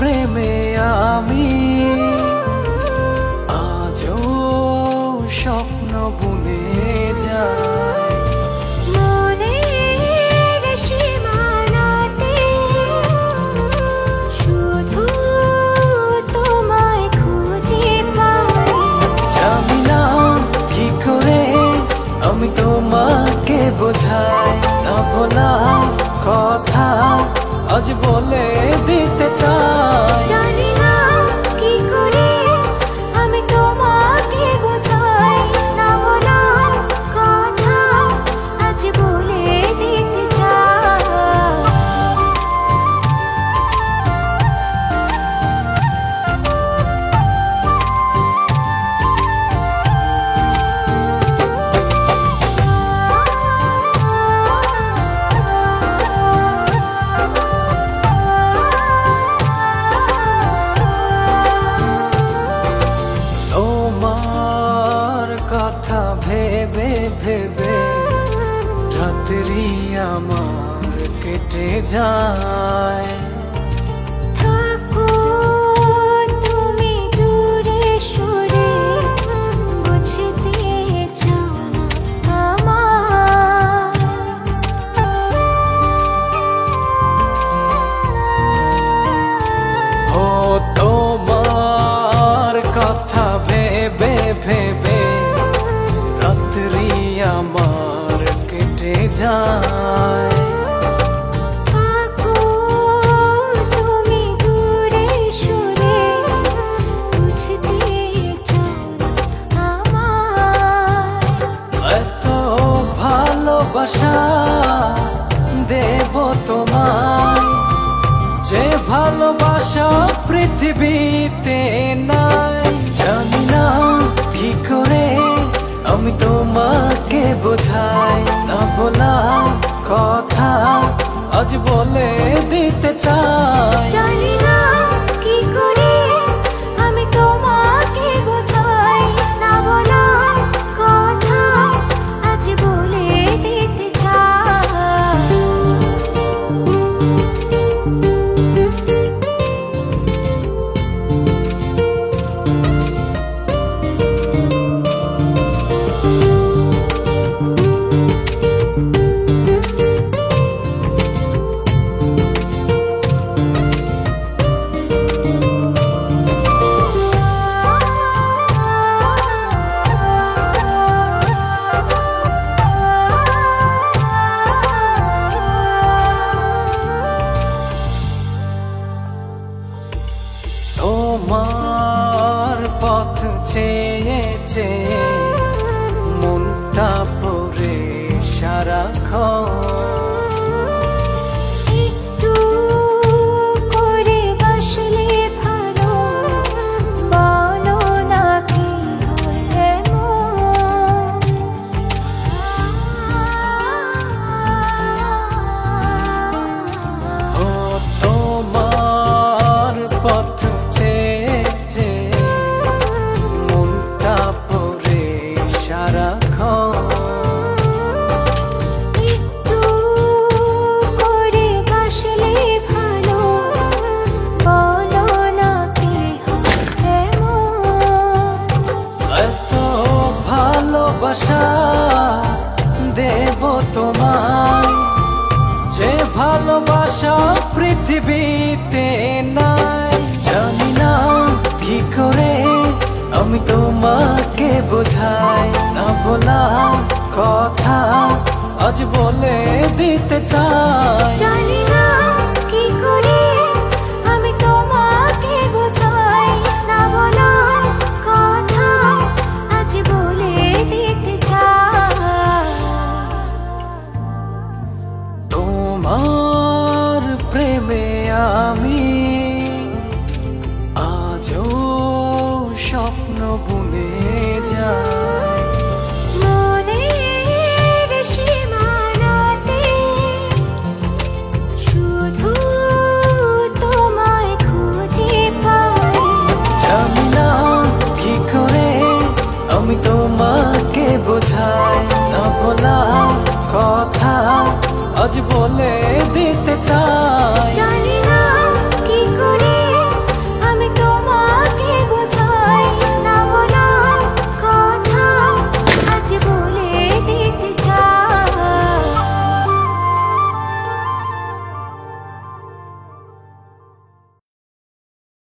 প্রেমে আমি আজও স্বপ্ন বুনে যাই। মনের সীমানাতে শুধু তোমায় খুঁজে পাই। জানি না কি করে আমি তোমাকে বোঝাই, না বলা কথা আজ বলে দিতে চাই। জানি না কি করে আমি তোমাকে বোঝাই, না বলা কথা আজ বলে দিতে চাই। তোমার কথা ভেবে ভেবে রাত্রি আমার কেটে যায়। থাকো তুমি দূরে সরে, বুঝতে চাও না আমার। ও তোমার কথা ভেবে ভেবে রাত্রি আমার কেটে যায়। থাকো তুমি দূরে সরে, বুঝতে চাও না আমার। এত ভালোবাসা দেব তোমায়, যে ভালোবাসা পৃথিবীতে নাই। জানি না কি করে আমি তোমাকে বোঝাই, না বলা কথা আজ বলে দিতে চাই। জানি না কি করে আমি তোমাকে বোঝাই, না বলা কথা আজ বলে দিতে চাই। তোমার পথ চেয়ে চেয়ে মনটা পড়ে সারাক্ষণ। একটু করে বাসলে ভালো, বলো না কি হলে ও তোমার পথ চেয়ে চেয়ে মনটা পড়ে সারাক্ষণ। একটু করে বাসলে ভালো, বলো না কি হলে এত ভালোবাসা দেব তোমায়, যে ভালোবাসা পৃথিবীতে নাই। জানি না কি করে আমি তোমাকে বোঝাই, না বলা কথা আজ বলে দিতে চাই। জানি না কি করে আমি তোমাকে বোঝাই, না বলা কথা আজ বলে দিতে চাই। তোমার প্রেমে আমি আজও স্বপ্ন বুনে যাই।